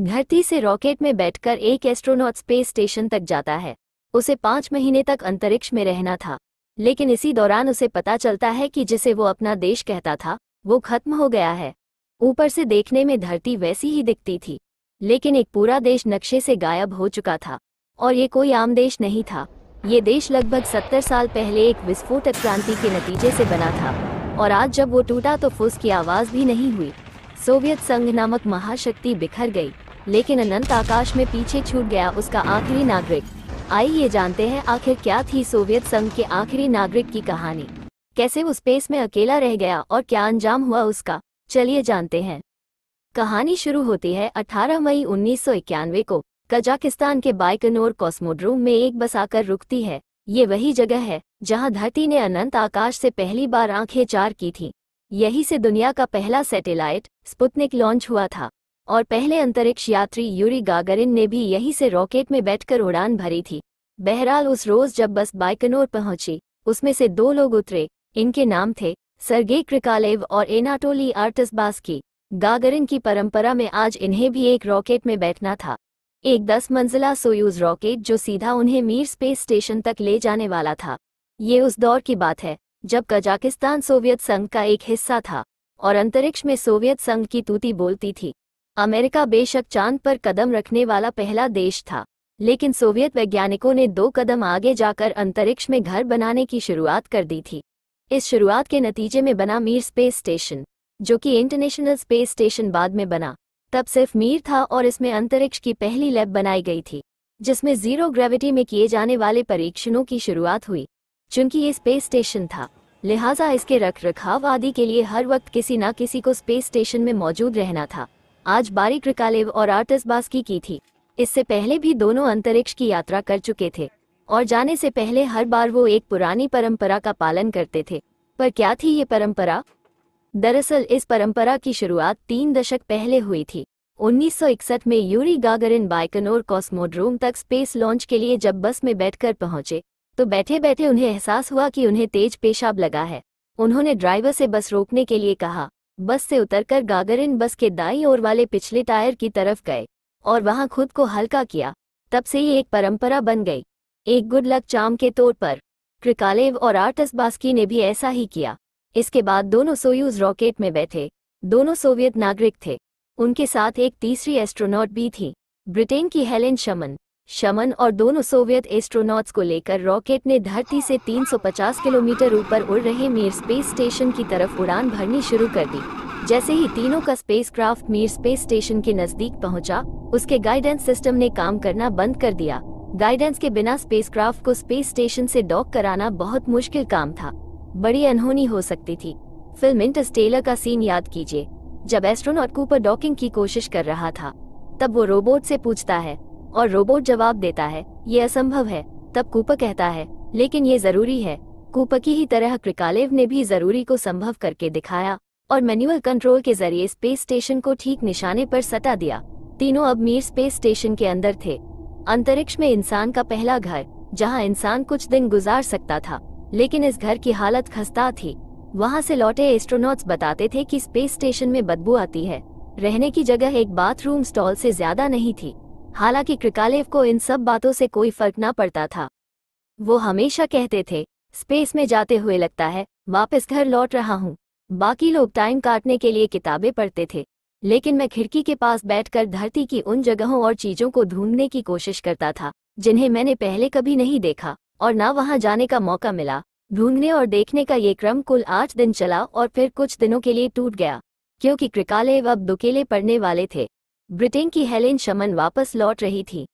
धरती से रॉकेट में बैठकर एक एस्ट्रोनॉट स्पेस स्टेशन तक जाता है। उसे 5 महीने तक अंतरिक्ष में रहना था, लेकिन इसी दौरान उसे पता चलता है कि जिसे वो अपना देश कहता था वो खत्म हो गया है। ऊपर से देखने में धरती वैसी ही दिखती थी, लेकिन एक पूरा देश नक्शे से गायब हो चुका था। और ये कोई आम देश नहीं था। ये देश लगभग 70 साल पहले एक विस्फोटक क्रांति के नतीजे से बना था, और आज जब वो टूटा तो फुस की आवाज़ भी नहीं हुई। सोवियत संघ नामक महाशक्ति बिखर गई, लेकिन अनंत आकाश में पीछे छूट गया उसका आखिरी नागरिक। आइए जानते हैं आखिर क्या थी सोवियत संघ के आखिरी नागरिक की कहानी। कैसे वो स्पेस में अकेला रह गया और क्या अंजाम हुआ उसका, चलिए जानते हैं। कहानी शुरू होती है 18 मई 1991 को। कजाकिस्तान के बाइकनोर कॉस्मोड्रोम में एक बस आकर रुकती है। ये वही जगह है जहां धरती ने अनंत आकाश से पहली बार आंखें चार की थी। यहीं से दुनिया का पहला सैटेलाइट स्पुतनिक लॉन्च हुआ था, और पहले अंतरिक्ष यात्री यूरी गागरिन ने भी यहीं से रॉकेट में बैठकर उड़ान भरी थी। बहरहाल उस रोज जब बस बाइकनोर पहुंची, उसमें से 2 लोग उतरे। इनके नाम थे सर्गेई क्रिकालेव और एनाटोली आर्टिसबास्की। गागरिन की परंपरा में आज इन्हें भी एक रॉकेट में बैठना था, एक 10 मंजिला सोयूज रॉकेट जो सीधा उन्हें मीर स्पेस स्टेशन तक ले जाने वाला था। ये उस दौर की बात है जब कजाकिस्तान सोवियत संघ का एक हिस्सा था और अंतरिक्ष में सोवियत संघ की तूती बोलती थी। अमेरिका बेशक चांद पर कदम रखने वाला पहला देश था, लेकिन सोवियत वैज्ञानिकों ने 2 कदम आगे जाकर अंतरिक्ष में घर बनाने की शुरुआत कर दी थी। इस शुरुआत के नतीजे में बना मीर स्पेस स्टेशन, जो कि इंटरनेशनल स्पेस स्टेशन बाद में बना। तब सिर्फ मीर था और इसमें अंतरिक्ष की पहली लैब बनाई गई थी, जिसमें जीरो ग्रेविटी में किए जाने वाले परीक्षणों की शुरुआत हुई। चूंकि ये स्पेस स्टेशन था, लिहाजा इसके रखरखाव आदि के लिए हर वक्त किसी न किसी को स्पेस स्टेशन में मौजूद रहना था। आज बारी क्रिकालेव और आर्टिसबास्की की थी। इससे पहले भी दोनों अंतरिक्ष की यात्रा कर चुके थे, और जाने से पहले हर बार वो एक पुरानी परंपरा का पालन करते थे। पर क्या थी ये परंपरा? दरअसल इस परंपरा की शुरुआत 3 दशक पहले हुई थी। 1961 में यूरी गागरिन बाइकनोर कॉस्मोड्रोम तक स्पेस लॉन्च के लिए जब बस में बैठकर पहुंचे, तो बैठे बैठे उन्हें एहसास हुआ कि उन्हें तेज पेशाब लगा है। उन्होंने ड्राइवर से बस रोकने के लिए कहा। बस से उतरकर गागरिन बस के दाईं ओर वाले पिछले टायर की तरफ गए और वहां खुद को हल्का किया। तब से ये एक परंपरा बन गई, एक गुड लक चार्म के तौर पर। क्रिकालेव और आर्टिसबास्की ने भी ऐसा ही किया। इसके बाद दोनों सोयूज रॉकेट में बैठे। दोनों सोवियत नागरिक थे। उनके साथ एक तीसरी एस्ट्रोनॉट भी थी, ब्रिटेन की हेलेन शमन और दोनों सोवियत एस्ट्रोनॉट्स को लेकर रॉकेट ने धरती से 350 किलोमीटर ऊपर उड़ रहे मीर स्पेस स्टेशन की तरफ उड़ान भरनी शुरू कर दी। जैसे ही तीनों का स्पेसक्राफ्ट मीर स्पेस स्टेशन के नजदीक पहुंचा, उसके गाइडेंस सिस्टम ने काम करना बंद कर दिया। गाइडेंस के बिना स्पेसक्राफ्ट को स्पेस स्टेशन से डॉक कराना बहुत मुश्किल काम था। बड़ी अनहोनी हो सकती थी। फिल्म इंटरस्टेलर का सीन याद कीजिए, जब एस्ट्रोनॉट कूपर डॉकिंग की कोशिश कर रहा था। तब वो रोबोट से पूछता है और रोबोट जवाब देता है, ये असंभव है। तब कूपर कहता है, लेकिन ये जरूरी है। कूपर की ही तरह क्रिकालेव ने भी जरूरी को संभव करके दिखाया और मैनुअल कंट्रोल के जरिए स्पेस स्टेशन को ठीक निशाने पर सटा दिया। तीनों अब मीर स्पेस स्टेशन के अंदर थे, अंतरिक्ष में इंसान का पहला घर, जहां इंसान कुछ दिन गुजार सकता था। लेकिन इस घर की हालत खस्ता थी। वहां से लौटे एस्ट्रोनॉट्स बताते थे कि स्पेस स्टेशन में बदबू आती है। रहने की जगह एक बाथरूम स्टॉल से ज्यादा नहीं थी। हालांकि क्रिकालेव को इन सब बातों से कोई फर्क ना पड़ता था। वो हमेशा कहते थे, स्पेस में जाते हुए लगता है वापस घर लौट रहा हूँ। बाकी लोग टाइम काटने के लिए किताबें पढ़ते थे, लेकिन मैं खिड़की के पास बैठकर धरती की उन जगहों और चीजों को ढूंढने की कोशिश करता था जिन्हें मैंने पहले कभी नहीं देखा और ना वहां जाने का मौका मिला। ढूंढने और देखने का ये क्रम कुल 8 दिन चला और फिर कुछ दिनों के लिए टूट गया, क्योंकि क्रिकालेव अब दुकेले पड़ने वाले थे। ब्रिटेन की हेलेन शमन वापस लौट रही थी।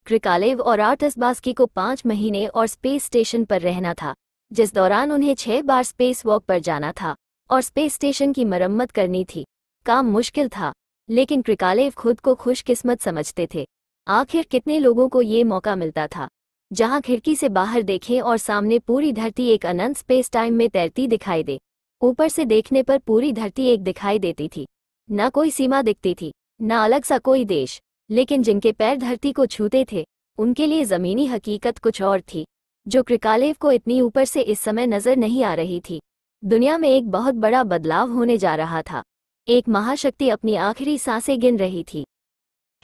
क्रिकालेव और आर्टिसबास्की को 5 महीने और स्पेस स्टेशन पर रहना था, जिस दौरान उन्हें 6 बार स्पेस वॉक पर जाना था और स्पेस स्टेशन की मरम्मत करनी थी। काम मुश्किल था, लेकिन क्रिकालेव खुद को खुशकिस्मत समझते थे। आखिर कितने लोगों को ये मौका मिलता था, जहां खिड़की से बाहर देखें और सामने पूरी धरती एक अनंत स्पेस टाइम में तैरती दिखाई दे। ऊपर से देखने पर पूरी धरती एक दिखाई देती थी। न कोई सीमा दिखती थी, न अलग सा कोई देश। लेकिन जिनके पैर धरती को छूते थे, उनके लिए जमीनी हकीकत कुछ और थी, जो क्रिकालेव को इतनी ऊपर से इस समय नजर नहीं आ रही थी। दुनिया में एक बहुत बड़ा बदलाव होने जा रहा था। एक महाशक्ति अपनी आखिरी सांसें गिन रही थी।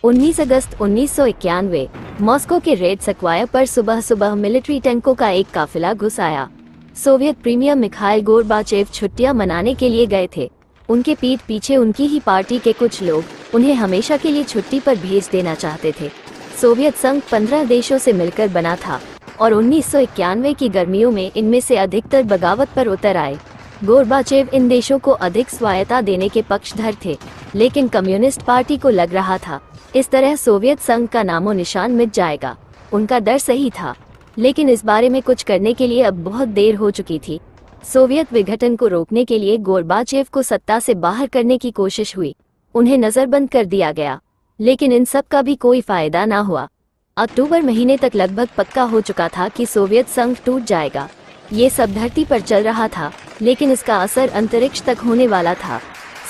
19 अगस्त 1991 मॉस्को के रेड स्क्वायर पर सुबह सुबह मिलिट्री टैंकों का एक काफिला घुस आया। सोवियत प्रीमियर मिखाइल गोर्बाचेव छुट्टियां मनाने के लिए गए थे। उनके पीठ पीछे उनकी ही पार्टी के कुछ लोग उन्हें हमेशा के लिए छुट्टी पर भेज देना चाहते थे। सोवियत संघ 15 देशों से मिलकर बना था और 1991 की गर्मियों में इनमें से अधिकतर बगावत पर उतर आए। गोर्बाचेव इन देशों को अधिक स्वायत्ता देने के पक्षधर थे, लेकिन कम्युनिस्ट पार्टी को लग रहा था इस तरह सोवियत संघ का नामो निशान मिट जाएगा। उनका डर सही था, लेकिन इस बारे में कुछ करने के लिए अब बहुत देर हो चुकी थी। सोवियत विघटन को रोकने के लिए गोर्बाचेव को सत्ता से बाहर करने की कोशिश हुई। उन्हें नजरबंद कर दिया गया, लेकिन इन सब का भी कोई फायदा ना हुआ। अक्टूबर महीने तक लगभग पक्का हो चुका था कि सोवियत संघ टूट जाएगा। ये सब धरती पर चल रहा था, लेकिन इसका असर अंतरिक्ष तक होने वाला था।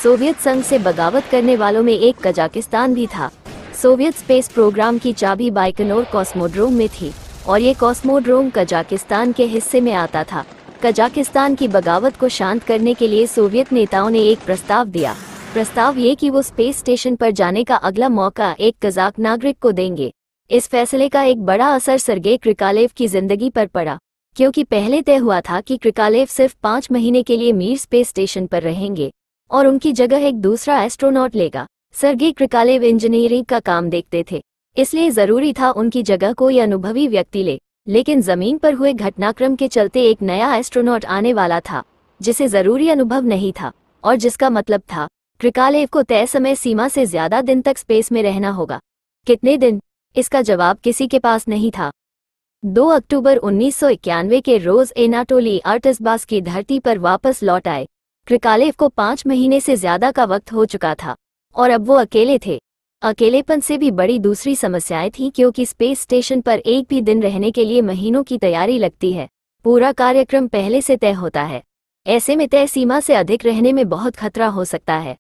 सोवियत संघ से बगावत करने वालों में एक कजाकिस्तान भी था। सोवियत स्पेस प्रोग्राम की चाबी बाइकनोर कॉस्मोड्रोम में थी और ये कॉस्मोड्रोम कजाकिस्तान के हिस्से में आता था। कजाकिस्तान की बगावत को शांत करने के लिए सोवियत नेताओं ने एक प्रस्ताव दिया। प्रस्ताव ये कि वो स्पेस स्टेशन पर जाने का अगला मौका एक कजाक नागरिक को देंगे। इस फैसले का एक बड़ा असर सर्गेई क्रिकालेव की जिंदगी पर पड़ा, क्योंकि पहले तय हुआ था कि क्रिकालेव सिर्फ 5 महीने के लिए मीर स्पेस स्टेशन पर रहेंगे और उनकी जगह एक दूसरा एस्ट्रोनॉट लेगा। सर्गेई क्रिकालेव इंजीनियरिंग का काम देखते थे, इसलिए जरूरी था उनकी जगह कोई अनुभवी व्यक्ति ले। लेकिन जमीन पर हुए घटनाक्रम के चलते एक नया एस्ट्रोनॉट आने वाला था जिसे जरूरी अनुभव नहीं था और जिसका मतलब था क्रिकालेव को तय समय सीमा से ज्यादा दिन तक स्पेस में रहना होगा। कितने दिन? इसका जवाब किसी के पास नहीं था। 2 अक्टूबर 1991 के रोज एनाटोली आर्टिसबास की धरती पर वापस लौट आए। क्रिकालेव को 5 महीने से ज्यादा का वक्त हो चुका था और अब वो अकेले थे। अकेलेपन से भी बड़ी दूसरी समस्याएं थीं, क्योंकि स्पेस स्टेशन पर एक भी दिन रहने के लिए महीनों की तैयारी लगती है। पूरा कार्यक्रम पहले से तय होता है। ऐसे में तय सीमा से अधिक रहने में बहुत खतरा हो सकता है।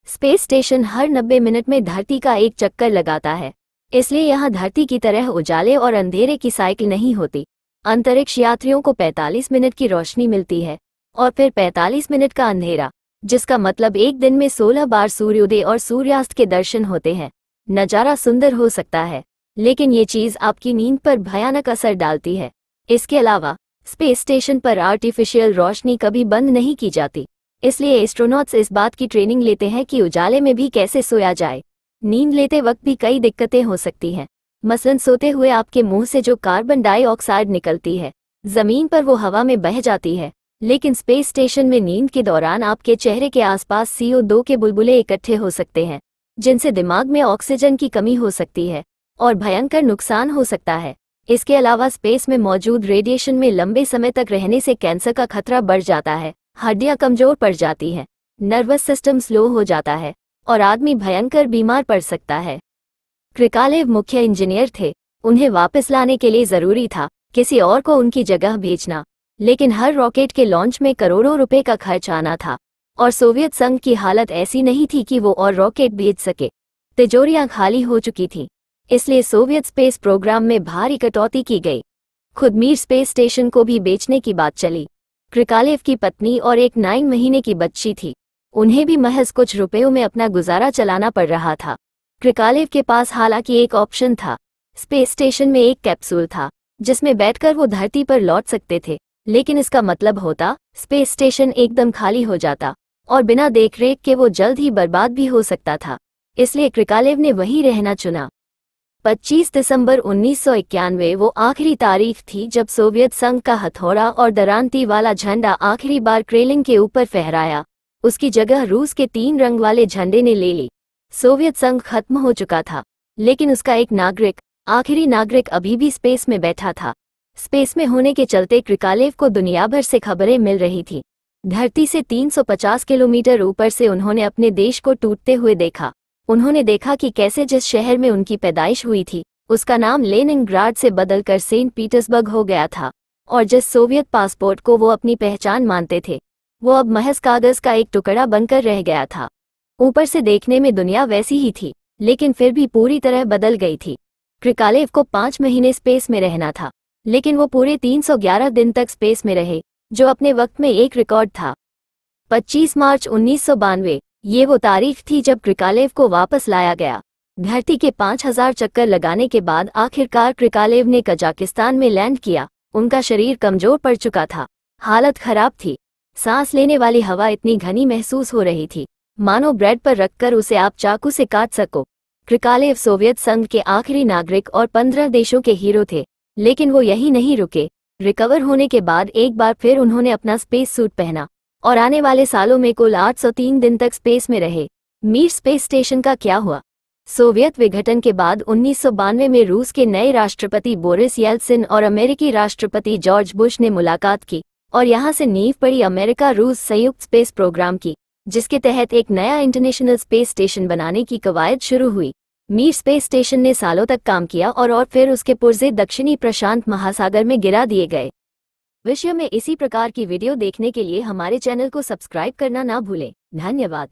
स्पेस स्टेशन हर 90 मिनट में धरती का एक चक्कर लगाता है, इसलिए यहाँ धरती की तरह उजाले और अंधेरे की साइकिल नहीं होती। अंतरिक्ष यात्रियों को 45 मिनट की रोशनी मिलती है और फिर 45 मिनट का अंधेरा, जिसका मतलब एक दिन में 16 बार सूर्योदय और सूर्यास्त के दर्शन होते हैं। नज़ारा सुंदर हो सकता है, लेकिन ये चीज़ आपकी नींद पर भयानक असर डालती है। इसके अलावा स्पेस स्टेशन पर आर्टिफिशियल रोशनी कभी बंद नहीं की जाती, इसलिए एस्ट्रोनॉट्स इस बात की ट्रेनिंग लेते हैं कि उजाले में भी कैसे सोया जाए। नींद लेते वक्त भी कई दिक्कतें हो सकती हैं। मसलन सोते हुए आपके मुंह से जो कार्बन डाइऑक्साइड निकलती है, जमीन पर वो हवा में बह जाती है, लेकिन स्पेस स्टेशन में नींद के दौरान आपके चेहरे के आसपास CO2 के बुलबुले इकट्ठे हो सकते हैं, जिनसे दिमाग में ऑक्सीजन की कमी हो सकती है और भयंकर नुकसान हो सकता है। इसके अलावा स्पेस में मौजूद रेडिएशन में लंबे समय तक रहने से कैंसर का खतरा बढ़ जाता है, हड्डियां कमजोर पड़ जाती हैं, नर्वस सिस्टम स्लो हो जाता है और आदमी भयंकर बीमार पड़ सकता है। क्रिकालेव मुख्य इंजीनियर थे। उन्हें वापस लाने के लिए जरूरी था किसी और को उनकी जगह भेजना, लेकिन हर रॉकेट के लॉन्च में करोड़ों रुपए का खर्च आना था और सोवियत संघ की हालत ऐसी नहीं थी कि वो और रॉकेट भेज सके। तिजोरियां खाली हो चुकी थीं, इसलिए सोवियत स्पेस प्रोग्राम में भारी कटौती की गई। खुद मीर स्पेस स्टेशन को भी बेचने की बात चली। क्रिकालेव की पत्नी और एक 9 महीने की बच्ची थी। उन्हें भी महज कुछ रुपयों में अपना गुजारा चलाना पड़ रहा था। क्रिकालेव के पास हालांकि एक ऑप्शन था। स्पेस स्टेशन में एक कैप्सूल था जिसमें बैठकर वो धरती पर लौट सकते थे, लेकिन इसका मतलब होता स्पेस स्टेशन एकदम खाली हो जाता और बिना देखरेख के वो जल्द ही बर्बाद भी हो सकता था। इसलिए क्रिकालेव ने वहीं रहना चुना। 25 दिसंबर 1991 वो आखिरी तारीख थी जब सोवियत संघ का हथौड़ा और दरांती वाला झंडा आखिरी बार क्रेमलिन के ऊपर फहराया। उसकी जगह रूस के 3 रंग वाले झंडे ने ले ली। सोवियत संघ खत्म हो चुका था, लेकिन उसका एक नागरिक, आखिरी नागरिक अभी भी स्पेस में बैठा था। स्पेस में होने के चलते क्रिकालेव को दुनिया भर से खबरें मिल रही थी। धरती से 350 किलोमीटर ऊपर से उन्होंने अपने देश को टूटते हुए देखा। उन्होंने देखा कि कैसे जिस शहर में उनकी पैदाइश हुई थी उसका नाम लेनिनग्राड से बदलकर सेंट पीटर्सबर्ग हो गया था, और जिस सोवियत पासपोर्ट को वो अपनी पहचान मानते थे वो अब महज कागज का एक टुकड़ा बनकर रह गया था। ऊपर से देखने में दुनिया वैसी ही थी, लेकिन फिर भी पूरी तरह बदल गई थी। क्रिकालेव को 5 महीने स्पेस में रहना था, लेकिन वो पूरे 311 दिन तक स्पेस में रहे, जो अपने वक्त में एक रिकॉर्ड था। 25 मार्च 1992 ये वो तारीख थी जब क्रिकालेव को वापस लाया गया। धरती के 5000 चक्कर लगाने के बाद आखिरकार क्रिकालेव ने कजाकिस्तान में लैंड किया। उनका शरीर कमजोर पड़ चुका था, हालत खराब थी। सांस लेने वाली हवा इतनी घनी महसूस हो रही थी मानो ब्रेड पर रखकर उसे आप चाकू से काट सको। क्रिकालेव सोवियत संघ के आखिरी नागरिक और 15 देशों के हीरो थे, लेकिन वो यही नहीं रुके। रिकवर होने के बाद एक बार फिर उन्होंने अपना स्पेस सूट पहना और आने वाले सालों में कुल 803 दिन तक स्पेस में रहे। मिर स्पेस स्टेशन का क्या हुआ? सोवियत विघटन के बाद 1992 में रूस के नए राष्ट्रपति बोरिस येल्त्सिन और अमेरिकी राष्ट्रपति जॉर्ज बुश ने मुलाकात की और यहां से नींव पड़ी अमेरिका रूस संयुक्त स्पेस प्रोग्राम की, जिसके तहत एक नया इंटरनेशनल स्पेस स्टेशन बनाने की कवायद शुरू हुई। मिर स्पेस स्टेशन ने सालों तक काम किया और फिर उसके पुर्जे दक्षिणी प्रशांत महासागर में गिरा दिए गए। विश्व में इसी प्रकार की वीडियो देखने के लिए हमारे चैनल को सब्सक्राइब करना ना भूलें। धन्यवाद।